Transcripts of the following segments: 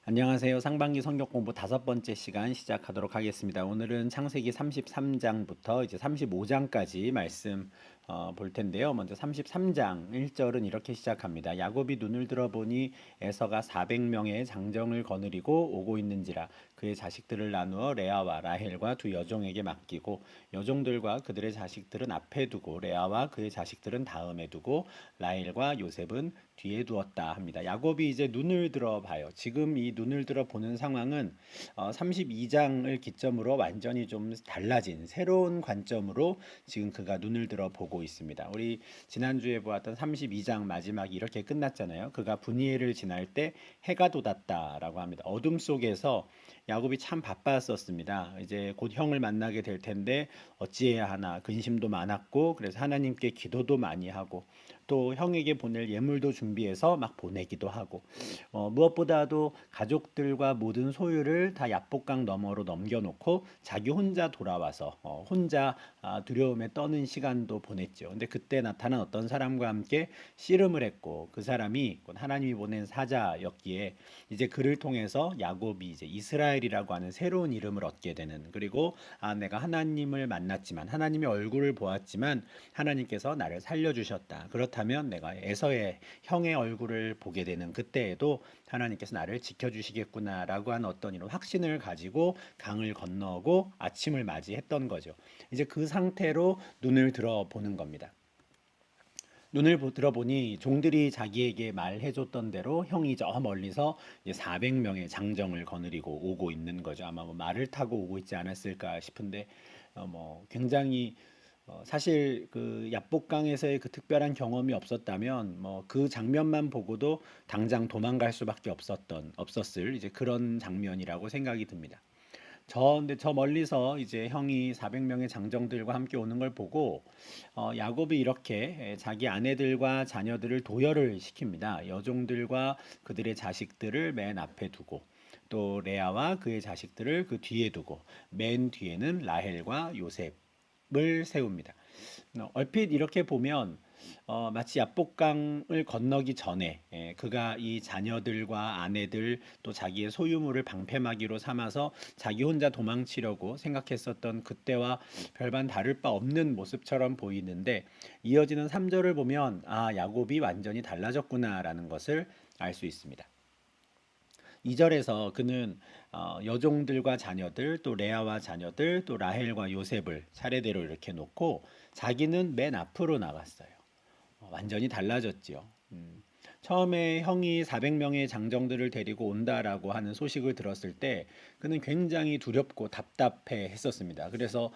안녕하세요. 상반기 성경 공부 5번째 시간 시작하도록 하겠습니다. 오늘은 창세기 33장부터 이제 35장까지 말씀 볼 텐데요. 먼저 33장 1절은 이렇게 시작합니다. 야곱이 눈을 들어보니 에서가 400명의 장정을 거느리고 오고 있는지라 그의 자식들을 나누어 레아와 라헬과 두 여종에게 맡기고 여종들과 그들의 자식들은 앞에 두고 레아와 그의 자식들은 다음에 두고 라헬과 요셉은 뒤에 두었다 합니다. 야곱이 이제 눈을 들어 봐요. 지금 이 눈을 들어 보는 상황은 32장을 기점으로 완전히 좀 달라진 새로운 관점으로 지금 그가 눈을 들어 보고 있습니다. 우리 지난주에 보았던 32장 마지막이 이렇게 끝났잖아요. 그가 분이엘을 지날 때 해가 돋았다라고 합니다. 어둠 속에서 야곱이 참 바빴었습니다. 이제 곧 형을 만나게 될 텐데 어찌해야 하나 근심도 많았고 그래서 하나님께 기도도 많이 하고 또 형에게 보낼 예물도 준비해서 막 보내기도 하고 무엇보다도 가족들과 모든 소유를 다 야복강 너머로 넘겨놓고 자기 혼자 돌아와서 혼자 두려움에 떠는 시간도 보냈죠. 근데 그때 나타난 어떤 사람과 함께 씨름을 했고 그 사람이 곧 하나님이 보낸 사자였기에 이제 그를 통해서 야곱이 이제 이스라엘이라고 하는 새로운 이름을 얻게 되는, 그리고 내가 하나님을 만났지만 하나님의 얼굴을 보았지만 하나님께서 나를 살려주셨다. 그렇다면 내가 에서의 형의 얼굴을 보게 되는 그때에도 하나님께서 나를 지켜주시겠구나라고 하는 어떤 이런 확신을 가지고 강을 건너고 아침을 맞이했던 거죠. 이제 그 상태로 눈을 들어보는 겁니다. 눈을 들어보니 종들이 자기에게 말해줬던 대로 형이 저 멀리서 이제 400명의 장정을 거느리고 오고 있는 거죠. 아마 뭐 말을 타고 오고 있지 않았을까 싶은데 뭐 굉장히 사실 그 야복강에서의 그 특별한 경험이 없었다면 뭐 그 장면만 보고도 당장 도망갈 수밖에 없었을 이제 그런 장면이라고 생각이 듭니다. 근데 저 멀리서 이제 형이 400명의 장정들과 함께 오는 걸 보고 야곱이 이렇게 자기 아내들과 자녀들을 도열을 시킵니다. 여종들과 그들의 자식들을 맨 앞에 두고 또 레아와 그의 자식들을 그 뒤에 두고 맨 뒤에는 라헬과 요셉을 세웁니다. 얼핏 이렇게 보면 마치 야복강을 건너기 전에 그가 이 자녀들과 아내들 또 자기의 소유물을 방패막이로 삼아서 자기 혼자 도망치려고 생각했었던 그때와 별반 다를 바 없는 모습처럼 보이는데 이어지는 3절을 보면 야곱이 완전히 달라졌구나라는 것을 알 수 있습니다. 2절에서 그는 여종들과 자녀들 또 레아와 자녀들 또 라헬과 요셉을 차례대로 이렇게 놓고 자기는 맨 앞으로 나갔어요. 완전히 달라졌지요. 처음에 형이 400명의 장정들을 데리고 온다라고 하는 소식을 들었을 때 그는 굉장히 두렵고 답답해 했었습니다. 그래서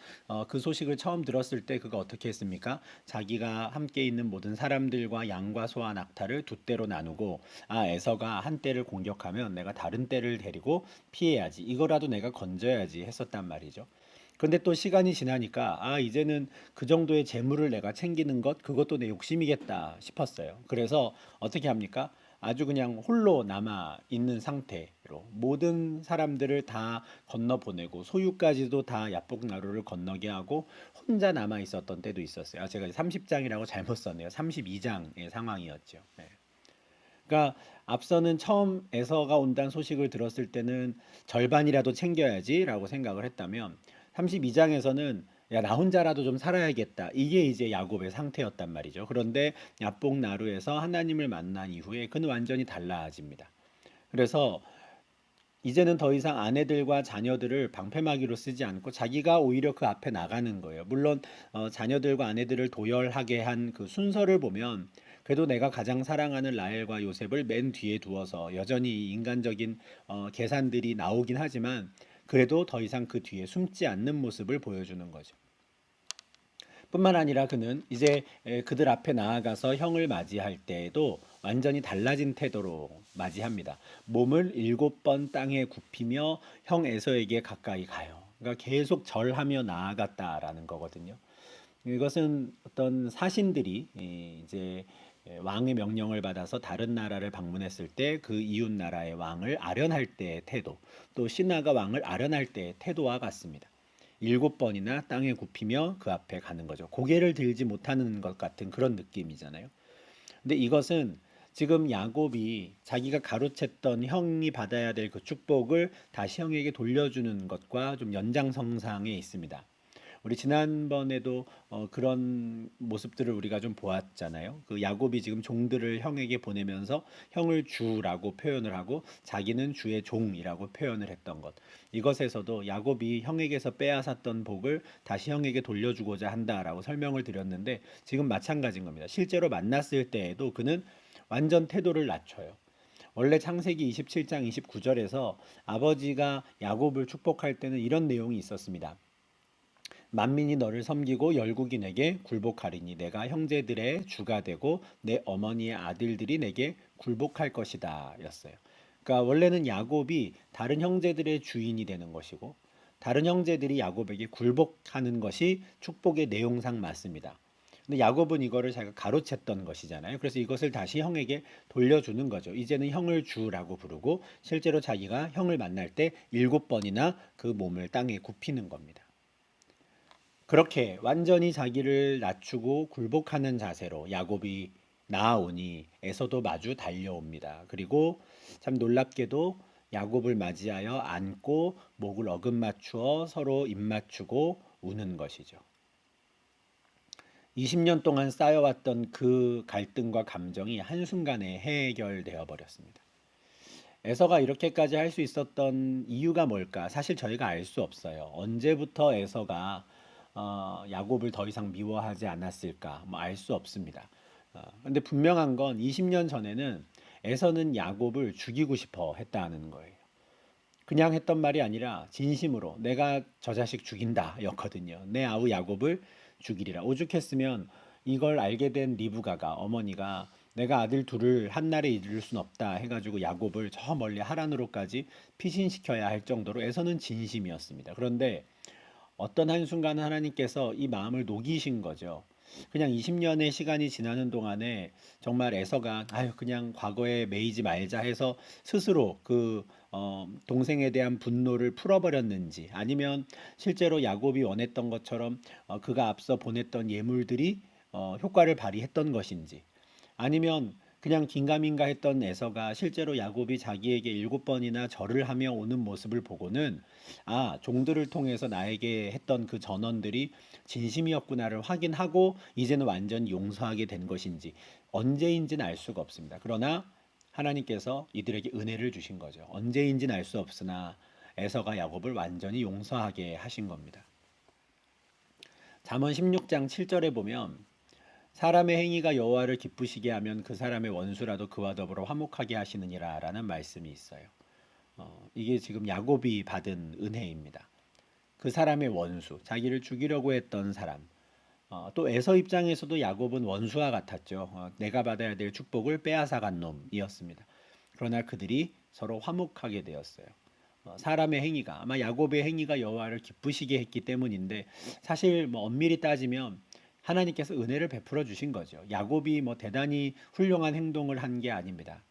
그 소식을 처음 들었을 때 그가 어떻게 했습니까? 자기가 함께 있는 모든 사람들과 양과 소와 낙타를 두 떼로 나누고 에서가 한 떼를 공격하면 내가 다른 떼를 데리고 피해야지. 이거라도 내가 건져야지 했었단 말이죠. 그런데 또 시간이 지나니까 이제는 그 정도의 재물을 내가 챙기는 것 그것도 내 욕심이겠다 싶었어요. 그래서 어떻게 합니까? 아주 그냥 홀로 남아 있는 상태로 모든 사람들을 다 건너 보내고 소유까지도 다 야복나루를 건너게 하고 혼자 남아 있었던 때도 있었어요. 제가 30장이라고 잘못 썼네요. 32장의 상황이었죠. 네. 그러니까 앞서는 처음 에서가 온다는 소식을 들었을 때는 절반이라도 챙겨야지라고 생각을 했다면 32장에서는 야, 나 혼자라도 좀 살아야겠다. 이게 이제 야곱의 상태였단 말이죠. 그런데 야복 나루에서 하나님을 만난 이후에 그는 완전히 달라집니다. 그래서 이제는 더 이상 아내들과 자녀들을 방패막이로 쓰지 않고 자기가 오히려 그 앞에 나가는 거예요. 물론 자녀들과 아내들을 도열하게 한 그 순서를 보면 그래도 내가 가장 사랑하는 라헬과 요셉을 맨 뒤에 두어서 여전히 인간적인 계산들이 나오긴 하지만 그래도 더 이상 그 뒤에 숨지 않는 모습을 보여주는 거죠. 뿐만 아니라 그는 이제 그들 앞에 나아가서 형을 맞이할 때에도 완전히 달라진 태도로 맞이합니다. 몸을 7번 땅에 굽히며 형 에서에게 가까이 가요. 그러니까 계속 절하며 나아갔다라는 거거든요. 이것은 어떤 사신들이 이제 왕의 명령을 받아서 다른 나라를 방문했을 때 그 이웃 나라의 왕을 아련할 때의 태도, 또 신하가 왕을 아련할 때의 태도와 같습니다. 7번이나 땅에 굽히며 그 앞에 가는 거죠. 고개를 들지 못하는 것 같은 그런 느낌이잖아요. 근데 이것은 지금 야곱이 자기가 가로챘던 형이 받아야 될 그 축복을 다시 형에게 돌려주는 것과 좀 연장선상에 있습니다. 우리 지난번에도 그런 모습들을 우리가 좀 보았잖아요. 그 야곱이 지금 종들을 형에게 보내면서 형을 주라고 표현을 하고 자기는 주의 종이라고 표현을 했던 것. 이것에서도 야곱이 형에게서 빼앗았던 복을 다시 형에게 돌려주고자 한다라고 설명을 드렸는데 지금 마찬가지인 겁니다. 실제로 만났을 때에도 그는 완전 태도를 낮춰요. 원래 창세기 27장 29절에서 아버지가 야곱을 축복할 때는 이런 내용이 있었습니다. 만민이 너를 섬기고 열국이 내게 굴복하리니 내가 형제들의 주가 되고 내 어머니의 아들들이 내게 굴복할 것이다 였어요. 그러니까 원래는 야곱이 다른 형제들의 주인이 되는 것이고 다른 형제들이 야곱에게 굴복하는 것이 축복의 내용상 맞습니다. 근데 야곱은 이거를 자기가 가로챘던 것이잖아요. 그래서 이것을 다시 형에게 돌려주는 거죠. 이제는 형을 주라고 부르고 실제로 자기가 형을 만날 때 7번이나 그 몸을 땅에 굽히는 겁니다. 그렇게 완전히 자기를 낮추고 굴복하는 자세로 야곱이 나아오니 에서도 마주 달려옵니다. 그리고 참 놀랍게도 야곱을 맞이하여 안고 목을 어긋맞추어 서로 입맞추고 우는 것이죠. 20년 동안 쌓여왔던 그 갈등과 감정이 한순간에 해결되어 버렸습니다. 에서가 이렇게까지 할 수 있었던 이유가 뭘까? 사실 저희가 알 수 없어요. 언제부터 에서가 야곱을 더 이상 미워하지 않았을까? 뭐 알 수 없습니다. 근데 분명한 건 20년 전에는 에서는 야곱을 죽이고 싶어 했다는 거예요. 그냥 했던 말이 아니라 진심으로 내가 저 자식 죽인다였거든요. 내 아우 야곱을 죽이리라. 오죽했으면 이걸 알게 된 리브가가 어머니가 내가 아들 둘을 한날에 잃을 순 없다 해가지고 야곱을 저 멀리 하란으로까지 피신시켜야 할 정도로 에서는 진심이었습니다. 그런데 어떤 한순간은 하나님께서 이 마음을 녹이신 거죠. 그냥 20년의 시간이 지나는 동안에 정말 에서가 아유 그냥 과거에 매이지 말자 해서 스스로 그 동생에 대한 분노를 풀어버렸는지 아니면 실제로 야곱이 원했던 것처럼 그가 앞서 보냈던 예물들이 효과를 발휘했던 것인지 아니면 그냥 긴가민가 했던 에서가 실제로 야곱이 자기에게 7번이나 절을 하며 오는 모습을 보고는 아, 종들을 통해서 나에게 했던 그 전언들이 진심이었구나를 확인하고 이제는 완전히 용서하게 된 것인지 언제인지는 알 수가 없습니다. 그러나 하나님께서 이들에게 은혜를 주신 거죠. 언제인지는 알 수 없으나 에서가 야곱을 완전히 용서하게 하신 겁니다. 잠언 16장 7절에 보면 사람의 행위가 여호와를 기쁘시게 하면 그 사람의 원수라도 그와 더불어 화목하게 하시느니라라는 말씀이 있어요. 이게 지금 야곱이 받은 은혜입니다. 그 사람의 원수, 자기를 죽이려고 했던 사람. 또 에서 입장에서도 야곱은 원수와 같았죠. 내가 받아야 될 축복을 빼앗아간 놈이었습니다. 그러나 그들이 서로 화목하게 되었어요. 사람의 행위가 아마 야곱의 행위가 여호와를 기쁘시게 했기 때문인데 사실 뭐 엄밀히 따지면 하나님께서 은혜를 베풀어 주신 거죠. 야곱이 뭐 대단히 훌륭한 행동을 한 게 아닙니다.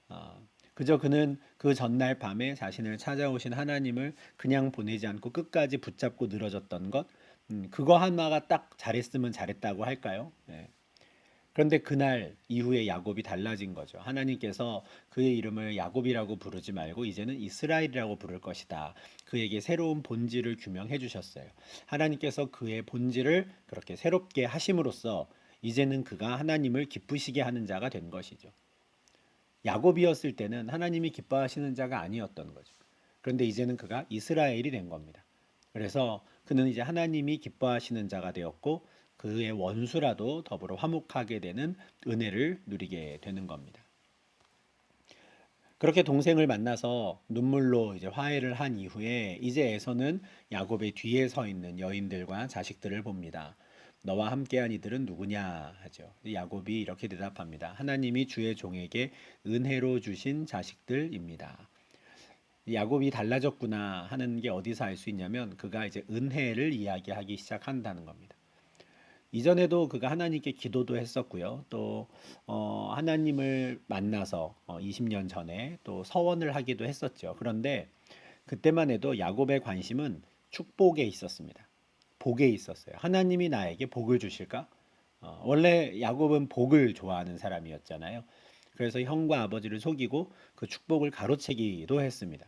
어, 그저 그는 그 전날 밤에 자신을 찾아오신 하나님을 그냥 보내지 않고 끝까지 붙잡고 늘어졌던 것, 그거 하나가 딱 잘했으면 잘했다고 할까요? 예. 그런데 그날 이후에 야곱이 달라진 거죠. 하나님께서 그의 이름을 야곱이라고 부르지 말고 이제는 이스라엘이라고 부를 것이다. 그에게 새로운 본질을 규명해 주셨어요. 하나님께서 그의 본질을 그렇게 새롭게 하심으로써 이제는 그가 하나님을 기쁘시게 하는 자가 된 것이죠. 야곱이었을 때는 하나님이 기뻐하시는 자가 아니었던 거죠. 그런데 이제는 그가 이스라엘이 된 겁니다. 그래서 그는 이제 하나님이 기뻐하시는 자가 되었고 그의 원수라도 더불어 화목하게 되는 은혜를 누리게 되는 겁니다. 그렇게 동생을 만나서 눈물로 이제 화해를 한 이후에 이제 에서는 야곱의 뒤에 서 있는 여인들과 자식들을 봅니다. 너와 함께한 이들은 누구냐 하죠. 야곱이 이렇게 대답합니다. 하나님이 주의 종에게 은혜로 주신 자식들입니다. 야곱이 달라졌구나 하는 게 어디서 알 수 있냐면 그가 이제 은혜를 이야기하기 시작한다는 겁니다. 이전에도 그가 하나님께 기도도 했었고요. 또 하나님을 만나서 20년 전에 또 서원을 하기도 했었죠. 그런데 그때만 해도 야곱의 관심은 축복에 있었습니다. 복에 있었어요. 하나님이 나에게 복을 주실까? 원래 야곱은 복을 좋아하는 사람이었잖아요. 그래서 형과 아버지를 속이고 그 축복을 가로채기도 했습니다.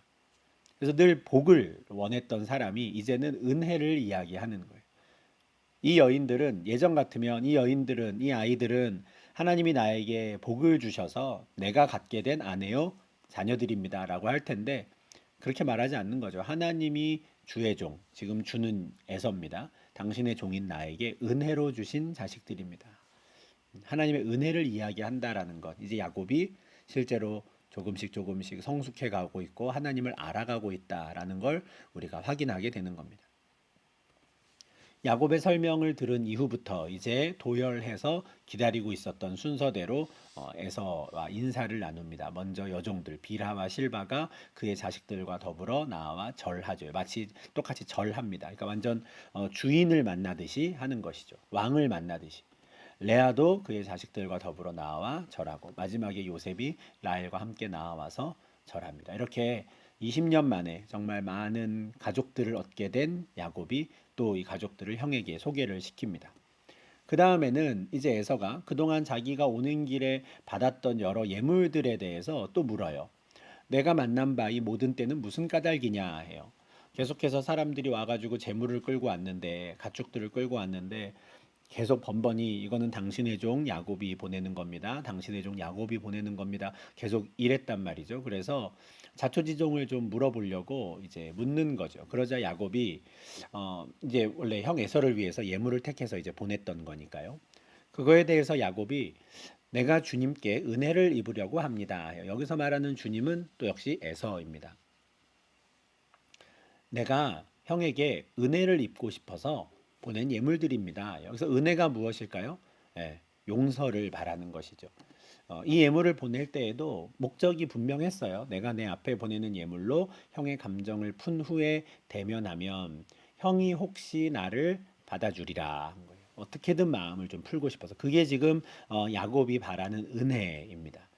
그래서 늘 복을 원했던 사람이 이제는 은혜를 이야기하는 거예요. 이 여인들은 예전 같으면 이 아이들은 하나님이 나에게 복을 주셔서 내가 갖게 된 아내요 자녀들입니다라고 할 텐데 그렇게 말하지 않는 거죠. 하나님이 주의 종, 지금 주는 에서입니다. 당신의 종인 나에게 은혜로 주신 자식들입니다. 하나님의 은혜를 이야기한다라는 것. 이제 야곱이 실제로 조금씩 성숙해 가고 있고 하나님을 알아가고 있다라는 걸 우리가 확인하게 되는 겁니다. 야곱의 설명을 들은 이후부터 이제 도열해서 기다리고 있었던 순서대로 에서와 인사를 나눕니다. 먼저 여종들 빌하와 실바가 그의 자식들과 더불어 나와 절하죠. 마치 똑같이 절합니다. 그러니까 완전 주인을 만나듯이 하는 것이죠. 왕을 만나듯이. 레아도 그의 자식들과 더불어 나와 절하고 마지막에 요셉이 라헬과 함께 나와서 절합니다. 이렇게 20년 만에 정말 많은 가족들을 얻게 된 야곱이 또 이 가족들을 형에게 소개를 시킵니다. 그 다음에는 이제 에서가 그동안 자기가 오는 길에 받았던 여러 예물들에 대해서 또 물어요. 내가 만난 바 이 모든 때는 무슨 까닭이냐 해요. 계속해서 사람들이 와가지고 재물을 끌고 왔는데 가축들을 끌고 왔는데 계속 번번이 이거는 당신의 종 야곱이 보내는 겁니다. 당신의 종 야곱이 보내는 겁니다. 계속 이랬단 말이죠. 그래서 자초지종을 좀 물어보려고 이제 묻는 거죠. 그러자 야곱이 이제 원래 형 에서를 위해서 예물을 택해서 이제 보냈던 거니까요. 그거에 대해서 야곱이 내가 주님께 은혜를 입으려고 합니다. 여기서 말하는 주님은 또 역시 에서입니다. 내가 형에게 은혜를 입고 싶어서 보낸 예물들입니다. 여기서 은혜가 무엇일까요? 예, 용서를 바라는 것이죠. 이 예물을 보낼 때에도 목적이 분명했어요. 내가 내 앞에 보내는 예물로 형의 감정을 푼 후에 대면하면 형이 혹시 나를 받아주리라 한 거예요. 어떻게든 마음을 좀 풀고 싶어서 그게 지금 야곱이 바라는 은혜입니다.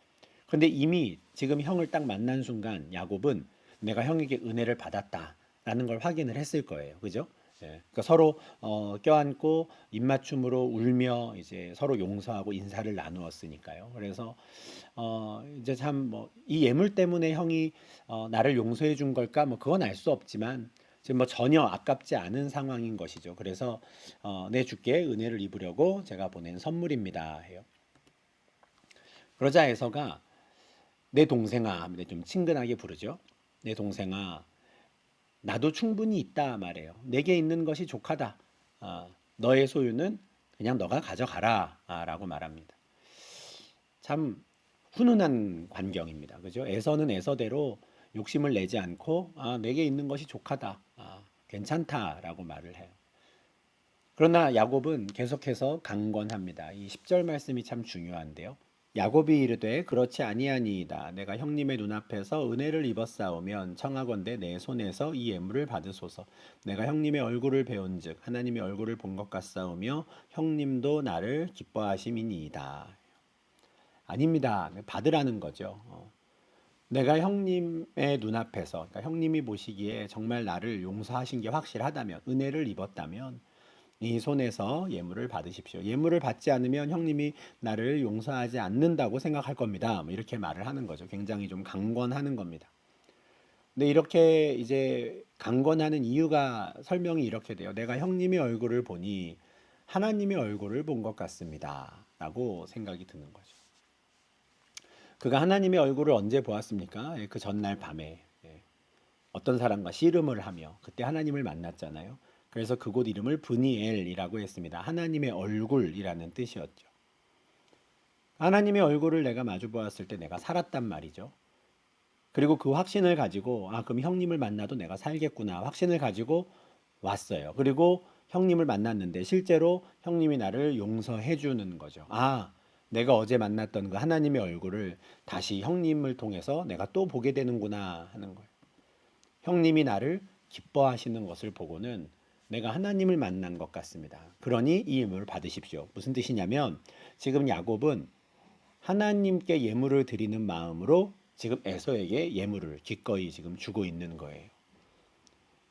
그런데 이미 지금 형을 딱 만난 순간 야곱은 내가 형에게 은혜를 받았다라는 걸 확인을 했을 거예요. 그죠? 예, 그러니까 서로 껴안고 입맞춤으로 울며 이제 서로 용서하고 인사를 나누었으니까요. 그래서 이제 참 뭐 이 예물 때문에 형이 나를 용서해 준 걸까? 뭐 그건 알 수 없지만 지금 뭐 전혀 아깝지 않은 상황인 것이죠. 그래서 내 주께 은혜를 입으려고 제가 보낸 선물입니다 해요. 그러자 에서가 내 동생아 하면 좀 친근하게 부르죠. 내 동생아, 나도 충분히 있다 말해요. 내게 있는 것이 족하다. 너의 소유는 그냥 너가 가져가라. 라고 말합니다. 참 훈훈한 관경입니다. 그죠? 에서는 에서대로 욕심을 내지 않고 내게 있는 것이 족하다. 괜찮다라고 말을 해요. 그러나 야곱은 계속해서 강권합니다. 이 10절 말씀이 참 중요한데요. 야곱이 이르되 그렇지 아니하니이다. 내가 형님의 눈앞에서 은혜를 입었사오면 청하건대 내 손에서 이 예물을 받으소서. 내가 형님의 얼굴을 배운즉 하나님의 얼굴을 본 것 같사오며 형님도 나를 기뻐하심이니이다. 아닙니다. 받으라는 거죠. 내가 형님의 눈앞에서 그러니까 형님이 보시기에 정말 나를 용서하신 게 확실하다면 은혜를 입었다면 이 손에서 예물을 받으십시오. 예물을 받지 않으면 형님이 나를 용서하지 않는다고 생각할 겁니다. 뭐 이렇게 말을 하는 거죠. 굉장히 좀 강권하는 겁니다. 근데 이렇게 이제 강권하는 이유가 설명이 이렇게 돼요. 내가 형님의 얼굴을 보니 하나님의 얼굴을 본 것 같습니다. 라고 생각이 드는 거죠. 그가 하나님의 얼굴을 언제 보았습니까? 그 전날 밤에 어떤 사람과 씨름을 하며 그때 하나님을 만났잖아요. 그래서 그곳 이름을 브니엘이라고 했습니다. 하나님의 얼굴이라는 뜻이었죠. 하나님의 얼굴을 내가 마주 보았을 때 내가 살았단 말이죠. 그리고 그 확신을 가지고 그럼 형님을 만나도 내가 살겠구나 확신을 가지고 왔어요. 그리고 형님을 만났는데 실제로 형님이 나를 용서해 주는 거죠. 내가 어제 만났던 그 하나님의 얼굴을 다시 형님을 통해서 내가 또 보게 되는구나 하는 거예요. 형님이 나를 기뻐하시는 것을 보고는 내가 하나님을 만난 것 같습니다. 그러니 이 예물을 받으십시오. 무슨 뜻이냐면 지금 야곱은 하나님께 예물을 드리는 마음으로 지금 에서에게 예물을 기꺼이 지금 주고 있는 거예요.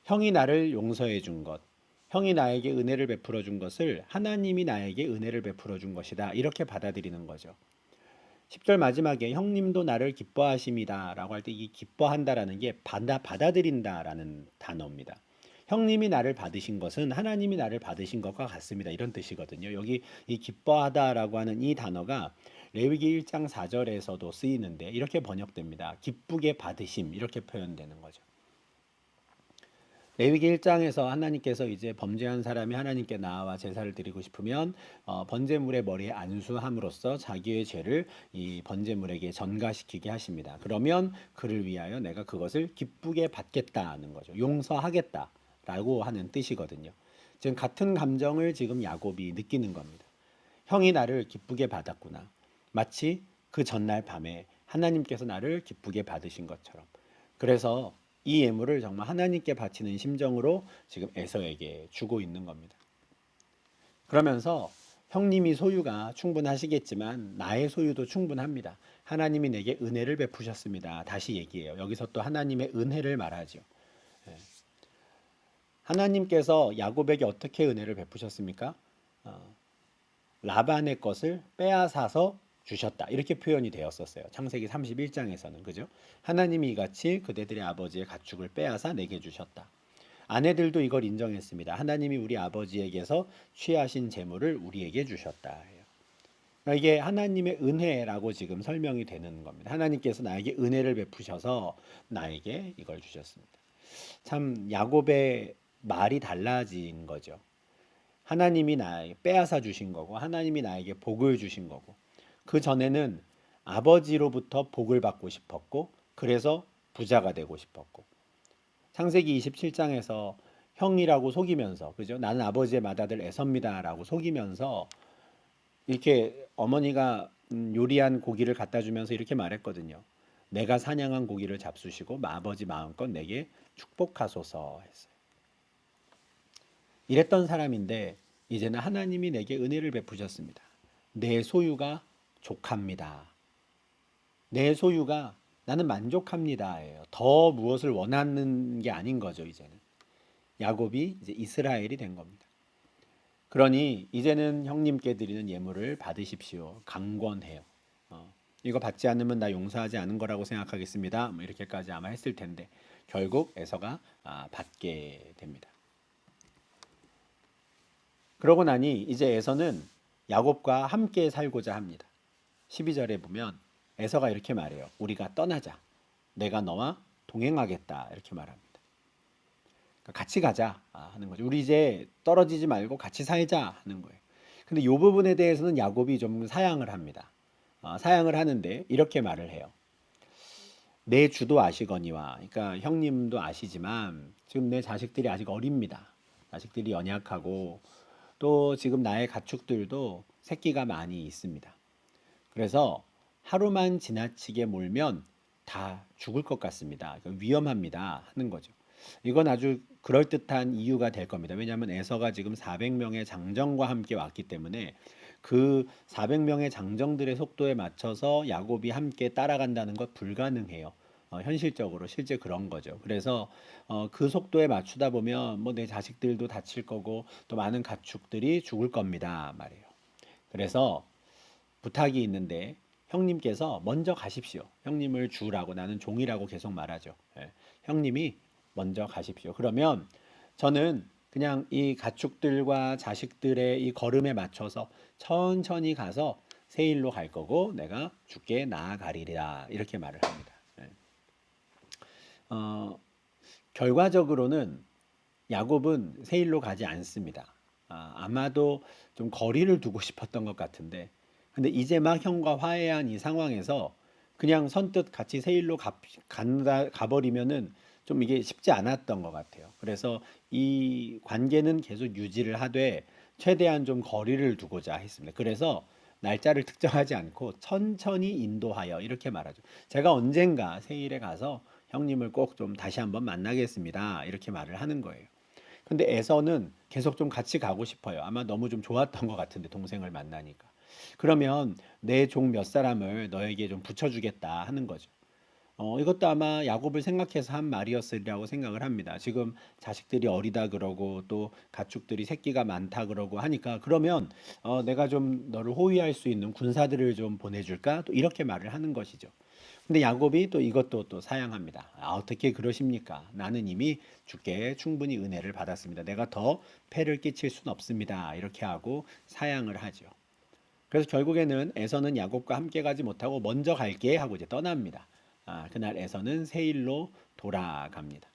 형이 나를 용서해 준 것, 형이 나에게 은혜를 베풀어 준 것을 하나님이 나에게 은혜를 베풀어 준 것이다. 이렇게 받아들이는 거죠. 10절 마지막에 형님도 나를 기뻐하심이다라고 할 때 이 기뻐한다라는 게 받아들인다라는 단어입니다. 형님이 나를 받으신 것은 하나님이 나를 받으신 것과 같습니다. 이런 뜻이거든요. 여기 이 기뻐하다라고 하는 이 단어가 레위기 1장 4절에서도 쓰이는데 이렇게 번역됩니다. 기쁘게 받으심 이렇게 표현되는 거죠. 레위기 1장에서 하나님께서 이제 범죄한 사람이 하나님께 나아와 제사를 드리고 싶으면 번제물의 머리에 안수함으로써 자기의 죄를 이 번제물에게 전가시키게 하십니다. 그러면 그를 위하여 내가 그것을 기쁘게 받겠다는 거죠. 용서하겠다라고 하는 뜻이거든요. 지금 같은 감정을 지금 야곱이 느끼는 겁니다. 형이 나를 기쁘게 받았구나. 마치 그 전날 밤에 하나님께서 나를 기쁘게 받으신 것처럼. 그래서 이 예물을 정말 하나님께 바치는 심정으로 지금 에서에게 주고 있는 겁니다. 그러면서 형님이 소유가 충분하시겠지만 나의 소유도 충분합니다. 하나님이 내게 은혜를 베푸셨습니다. 다시 얘기해요. 여기서 또 하나님의 은혜를 말하죠. 예. 하나님께서 야곱에게 어떻게 은혜를 베푸셨습니까? 라반의 것을 빼앗아서 주셨다. 이렇게 표현이 되었었어요. 창세기 31장에서는 그죠? 하나님이 이같이 그대들의 아버지의 가축을 빼앗아 내게 주셨다. 아내들도 이걸 인정했습니다. 하나님이 우리 아버지에게서 취하신 재물을 우리에게 주셨다. 그러니까 이게 하나님의 은혜라고 지금 설명이 되는 겁니다. 하나님께서 나에게 은혜를 베푸셔서 나에게 이걸 주셨습니다. 참 야곱의 말이 달라진 거죠. 하나님이 나에게 빼앗아 주신 거고 하나님이 나에게 복을 주신 거고 그 전에는 아버지로부터 복을 받고 싶었고 그래서 부자가 되고 싶었고 창세기 27장에서 형이라고 속이면서 그죠? 나는 아버지의 맏아들 에서입니다라고 속이면서 이렇게 어머니가 요리한 고기를 갖다 주면서 이렇게 말했거든요. 내가 사냥한 고기를 잡수시고 아버지 마음껏 내게 축복하소서 했어요. 이랬던 사람인데 이제는 하나님이 내게 은혜를 베푸셨습니다. 내 소유가 족합니다. 내 소유가 나는 만족합니다예요. 더 무엇을 원하는 게 아닌 거죠, 이제는. 야곱이 이제 이스라엘이 된 겁니다. 그러니 이제는 형님께 드리는 예물을 받으십시오. 강권해요. 이거 받지 않으면 나 용서하지 않은 거라고 생각하겠습니다. 뭐 이렇게까지 아마 했을 텐데 결국 에서가 받게 됩니다. 그러고 나니 이제 에서는 야곱과 함께 살고자 합니다. 12절에 보면 에서가 이렇게 말해요. 우리가 떠나자. 내가 너와 동행하겠다. 이렇게 말합니다. 그러니까 같이 가자 하는 거죠. 우리 이제 떨어지지 말고 같이 살자 하는 거예요. 근데 이 부분에 대해서는 야곱이 좀 사양을 합니다. 사양을 하는데 이렇게 말을 해요. 내 주도 아시거니와, 그러니까 형님도 아시지만 지금 내 자식들이 아직 어립니다. 자식들이 연약하고 또 지금 나의 가축들도 새끼가 많이 있습니다. 그래서 하루만 지나치게 몰면 다 죽을 것 같습니다. 그러니까 위험합니다 하는 거죠. 이건 아주 그럴듯한 이유가 될 겁니다. 왜냐하면 에서가 지금 400명의 장정과 함께 왔기 때문에 그 400명의 장정들의 속도에 맞춰서 야곱이 함께 따라간다는 것 불가능해요. 현실적으로 실제 그런 거죠. 그래서 그 속도에 맞추다 보면 뭐 내 자식들도 다칠 거고 또 많은 가축들이 죽을 겁니다 말이에요. 그래서 부탁이 있는데 형님께서 먼저 가십시오. 형님을 주라고 나는 종이라고 계속 말하죠. 예. 형님이 먼저 가십시오. 그러면 저는 그냥 이 가축들과 자식들의 이 걸음에 맞춰서 천천히 가서 세일로 갈 거고 내가 주께 나아가리라 이렇게 말을 합니다. 예. 어, 결과적으로는 야곱은 세일로 가지 않습니다. 아마도 좀 거리를 두고 싶었던 것 같은데 근데 이제 막 형과 화해한 이 상황에서 그냥 선뜻 같이 세일로 가버리면은 좀 이게 쉽지 않았던 것 같아요. 그래서 이 관계는 계속 유지를 하되 최대한 좀 거리를 두고자 했습니다. 그래서 날짜를 특정하지 않고 천천히 인도하여 이렇게 말하죠. 제가 언젠가 세일에 가서 형님을 꼭 좀 다시 한번 만나겠습니다. 이렇게 말을 하는 거예요. 근데 에서는 계속 좀 같이 가고 싶어요. 아마 너무 좀 좋았던 것 같은데 동생을 만나니까. 그러면 내 종 몇 사람을 너에게 좀 붙여주겠다 하는 거죠. 이것도 아마 야곱을 생각해서 한 말이었으리라고 생각을 합니다. 지금 자식들이 어리다 그러고 또 가축들이 새끼가 많다 그러고 하니까 그러면 내가 좀 너를 호위할 수 있는 군사들을 좀 보내줄까? 또 이렇게 말을 하는 것이죠. 근데 야곱이 또 이것도 또 사양합니다. 어떻게 그러십니까? 나는 이미 주께 충분히 은혜를 받았습니다. 내가 더 폐를 끼칠 수는 없습니다. 이렇게 하고 사양을 하죠. 그래서 결국에는 에서는 야곱과 함께 가지 못하고 먼저 갈게 하고 이제 떠납니다. 그날 에서는 세일로 돌아갑니다.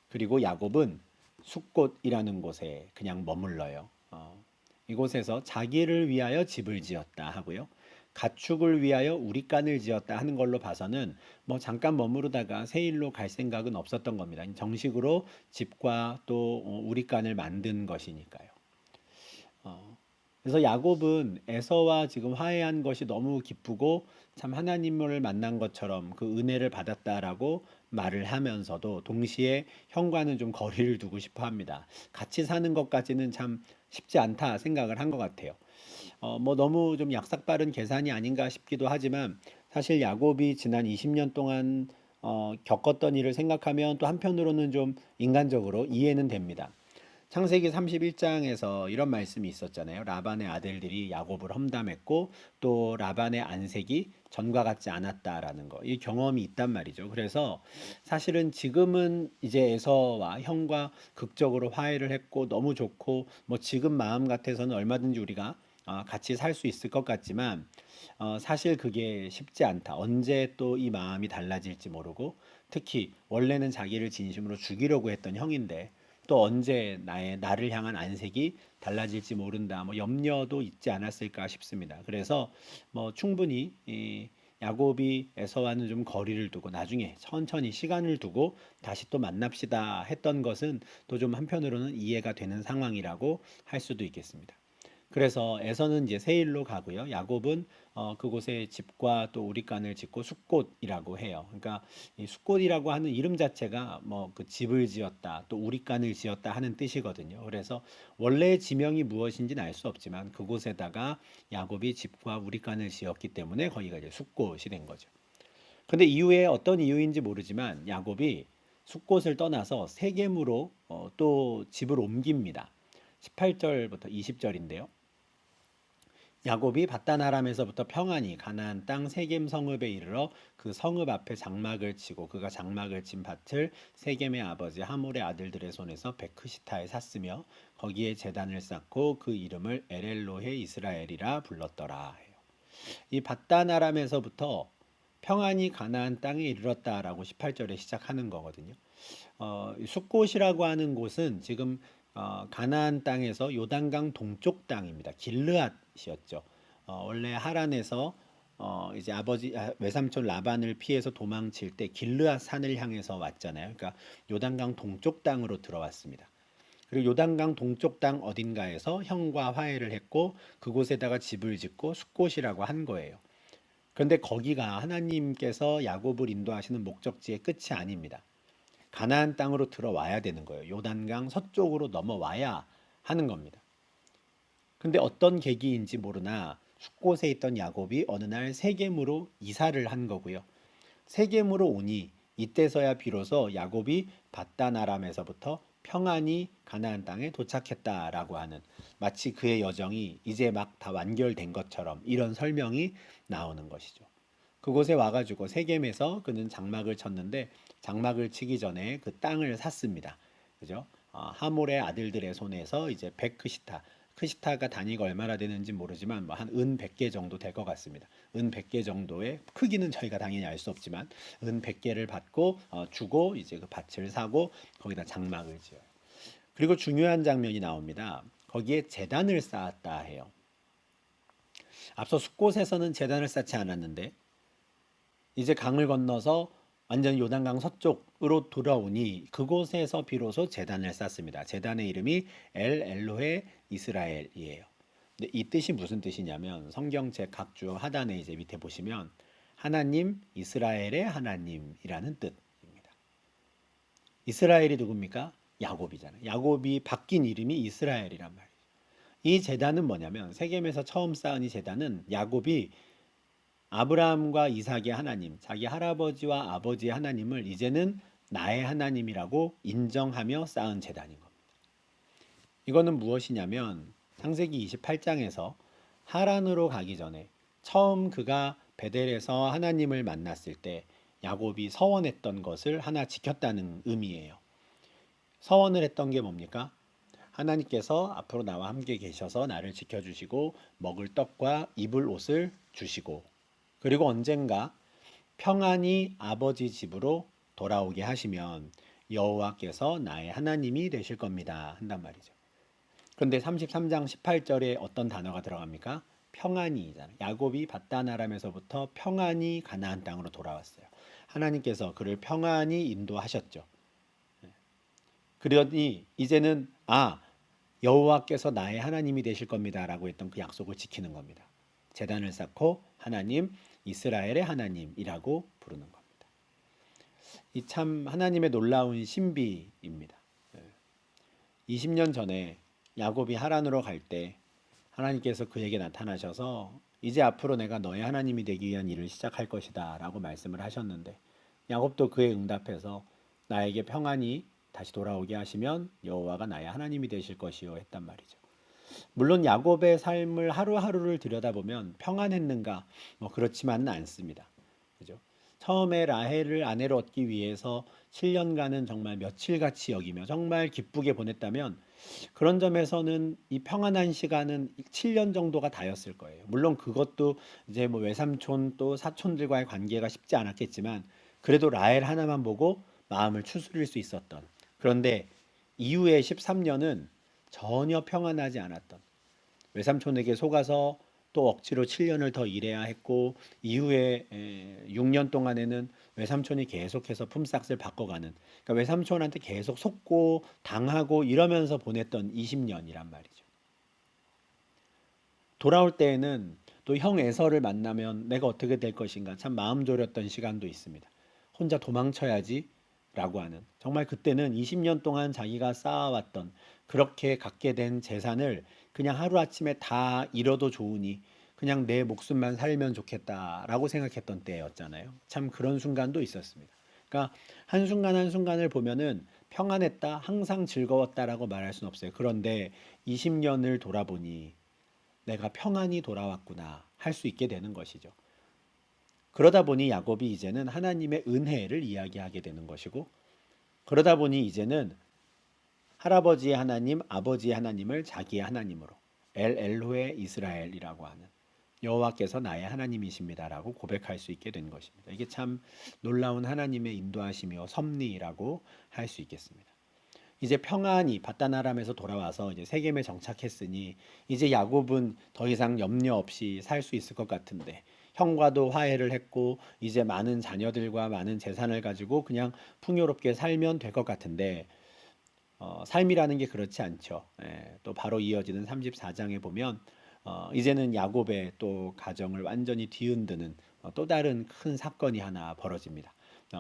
그리고 야곱은 숫곳이라는 곳에 그냥 머물러요. 이곳에서 자기를 위하여 집을 지었다 하고요. 가축을 위하여 우리간을 지었다 하는 걸로 봐서는 뭐 잠깐 머무르다가 세일로 갈 생각은 없었던 겁니다. 정식으로 집과 또 우리간을 만든 것이니까요. 어, 그래서 야곱은 에서와 지금 화해한 것이 너무 기쁘고 참 하나님을 만난 것처럼 그 은혜를 받았다라고 말을 하면서도 동시에 형과는 좀 거리를 두고 싶어 합니다. 같이 사는 것까지는 참 쉽지 않다 생각을 한 것 같아요. 뭐 너무 좀 약삭빠른 계산이 아닌가 싶기도 하지만 사실 야곱이 지난 20년 동안 겪었던 일을 생각하면 또 한편으로는 좀 인간적으로 이해는 됩니다. 창세기 31장에서 이런 말씀이 있었잖아요. 라반의 아들들이 야곱을 험담했고 또 라반의 안색이 전과 같지 않았다라는 거. 이 경험이 있단 말이죠. 그래서 사실은 지금은 이제 에서와 형과 극적으로 화해를 했고 너무 좋고 뭐 지금 마음 같아서는 얼마든지 우리가 같이 살 수 있을 것 같지만 사실 그게 쉽지 않다. 언제 또 이 마음이 달라질지 모르고 특히 원래는 자기를 진심으로 죽이려고 했던 형인데 또 언제 나를 향한 안색이 달라질지 모른다. 뭐 염려도 있지 않았을까 싶습니다. 그래서 뭐 충분히 이 야곱이 에서와는 좀 거리를 두고 나중에 천천히 시간을 두고 다시 또 만납시다 했던 것은 또 좀 한편으로는 이해가 되는 상황이라고 할 수도 있겠습니다. 그래서 에서는 이제 세일로 가고요. 야곱은 그곳에 집과 또 우리간을 짓고 숫곳이라고 해요. 그러니까 이 숫곳이라고 하는 이름 자체가 뭐 그 집을 지었다, 또 우리간을 지었다 하는 뜻이거든요. 그래서 원래 지명이 무엇인지는 알 수 없지만 그곳에다가 야곱이 집과 우리간을 지었기 때문에 거기가 이제 숫곳이 된 거죠. 근데 이후에 어떤 이유인지 모르지만 야곱이 숫곳을 떠나서 세겜으로 또 집을 옮깁니다. 18절부터 20절인데요. 야곱이 밧단 아람에서부터 평안히 가나안 땅 세겜 성읍에 이르러 그 성읍 앞에 장막을 치고 그가 장막을 친 밭을 세겜의 아버지 하몰의 아들들의 손에서 베크시타에 샀으며 거기에 제단을 쌓고 그 이름을 에렐로헤 이스라엘이라 불렀더라 해요. 이 밧단 아람에서부터 평안히 가나안 땅에 이르렀다라고 18절에 시작하는 거거든요. 숫곳이라고 하는 곳은 지금 가나안 땅에서 요단강 동쪽 땅입니다. 길르앗이었죠. 원래 하란에서 이제 외삼촌 라반을 피해서 도망칠 때 길르앗 산을 향해서 왔잖아요. 그러니까 요단강 동쪽 땅으로 들어왔습니다. 그리고 요단강 동쪽 땅 어딘가에서 형과 화해를 했고 그곳에다가 집을 짓고 숫곳이라고 한 거예요. 그런데 거기가 하나님께서 야곱을 인도하시는 목적지의 끝이 아닙니다. 가나안 땅으로 들어와야 되는 거예요. 요단강 서쪽으로 넘어와야 하는 겁니다. 근데 어떤 계기인지 모르나 숫곳에 있던 야곱이 어느 날 세겜으로 이사를 한 거고요. 세겜으로 오니 이때서야 비로소 야곱이 밧단 아람에서부터 평안히 가나안 땅에 도착했다라고 하는 마치 그의 여정이 이제 막 다 완결된 것처럼 이런 설명이 나오는 것이죠. 그곳에 와가지고 세겜에서 그는 장막을 쳤는데 장막을 치기 전에 그 땅을 샀습니다. 그죠? 하몰의 아들들의 손에서 이제 백크시타, 크시타가 단위가 얼마나 되는지 모르지만 뭐 한 은 100개 정도 될 것 같습니다. 은 100개 정도의 크기는 저희가 당연히 알 수 없지만 은 100개를 받고 주고 이제 그 밭을 사고 거기다 장막을 지어요. 그리고 중요한 장면이 나옵니다. 거기에 제단을 쌓았다 해요. 앞서 숫곳에서는 제단을 쌓지 않았는데 이제 강을 건너서 완전 요단강 서쪽으로 돌아오니 그곳에서 비로소 제단을 쌓습니다. 제단의 이름이 엘 엘로헤 이스라엘이에요. 근데 이 뜻이 무슨 뜻이냐면 성경책 각주 하단에 이제 밑에 보시면 하나님 이스라엘의 하나님이라는 뜻입니다. 이스라엘이 누굽니까? 야곱이잖아요. 야곱이 바뀐 이름이 이스라엘이란 말이에요. 이 제단은 뭐냐면 세겜에서 처음 쌓은 이 제단은 야곱이 아브라함과 이삭의 하나님, 자기 할아버지와 아버지의 하나님을 이제는 나의 하나님이라고 인정하며 쌓은 제단인 겁니다. 이거는 무엇이냐면 창세기 28장에서 하란으로 가기 전에 처음 그가 베델에서 하나님을 만났을 때 야곱이 서원했던 것을 하나 지켰다는 의미예요. 서원을 했던 게 뭡니까? 하나님께서 앞으로 나와 함께 계셔서 나를 지켜주시고 먹을 떡과 입을 옷을 주시고 그리고 언젠가 평안히 아버지 집으로 돌아오게 하시면 여호와께서 나의 하나님이 되실 겁니다. 한단 말이죠. 그런데 33장 18절에 어떤 단어가 들어갑니까? 평안히잖아요. 야곱이 밧단 아람에서부터 평안히 가나안 땅으로 돌아왔어요. 하나님께서 그를 평안히 인도하셨죠. 그러니 이제는 여호와께서 나의 하나님이 되실 겁니다라고 했던 그 약속을 지키는 겁니다. 제단을 쌓고 하나님 이스라엘의 하나님이라고 부르는 겁니다. 이 참 하나님의 놀라운 신비입니다. 20년 전에 야곱이 하란으로 갈 때 하나님께서 그에게 나타나셔서 이제 앞으로 내가 너의 하나님이 되기 위한 일을 시작할 것이다 라고 말씀을 하셨는데 야곱도 그에 응답해서 나에게 평안히 다시 돌아오게 하시면 여호와가 나의 하나님이 되실 것이요 했단 말이죠. 물론 야곱의 삶을 하루하루를 들여다보면 평안했는가? 그렇지만은 않습니다. 그죠? 처음에 라헬을 아내로 얻기 위해서 7년간은 정말 며칠같이 여기며 정말 기쁘게 보냈다면 그런 점에서는 이 평안한 시간은 7년 정도가 다였을 거예요. 물론 그것도 이제 뭐 외삼촌 또 사촌들과의 관계가 쉽지 않았겠지만 그래도 라헬 하나만 보고 마음을 추스릴 수 있었던. 그런데 이후에 13년은 전혀 평안하지 않았던. 외삼촌에게 속아서 또 억지로 7년을 더 일해야 했고 이후에 6년 동안에는 외삼촌이 계속해서 품삯을 바꿔가는 그러니까 외삼촌한테 계속 속고 당하고 이러면서 보냈던 20년이란 말이죠. 돌아올 때에는 또 형 에서를 만나면 내가 어떻게 될 것인가 참 마음 졸였던 시간도 있습니다. 혼자 도망쳐야지 라고 하는 정말 그때는 20년 동안 자기가 쌓아왔던 그렇게 갖게 된 재산을 그냥 하루아침에 다 잃어도 좋으니 그냥 내 목숨만 살면 좋겠다라고 생각했던 때였잖아요. 참 그런 순간도 있었습니다. 그러니까 한순간 한순간을 보면은 평안했다, 항상 즐거웠다라고 말할 수는 없어요. 그런데 20년을 돌아보니 내가 평안히 돌아왔구나 할 수 있게 되는 것이죠. 그러다 보니 야곱이 이제는 하나님의 은혜를 이야기하게 되는 것이고 그러다 보니 이제는 할아버지의 하나님, 아버지의 하나님을 자기의 하나님으로 엘로헤 이스라엘이라고 하는 여호와께서 나의 하나님이십니다라고 고백할 수 있게 된 것입니다. 이게 참 놀라운 하나님의 인도하심이요 섭리라고 할 수 있겠습니다. 이제 평안히 밧단 아람에서 돌아와서 이제 세겜에 정착했으니 이제 야곱은 더 이상 염려 없이 살 수 있을 것 같은데 형과도 화해를 했고 이제 많은 자녀들과 많은 재산을 가지고 그냥 풍요롭게 살면 될 것 같은데 삶이라는 게 그렇지 않죠. 또 바로 이어지는 34장에 보면 이제는 야곱의 또 가정을 완전히 뒤흔드는 또 다른 큰 사건이 하나 벌어집니다.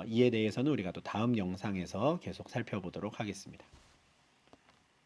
이에 대해서는 우리가 또 다음 영상에서 계속 살펴보도록 하겠습니다.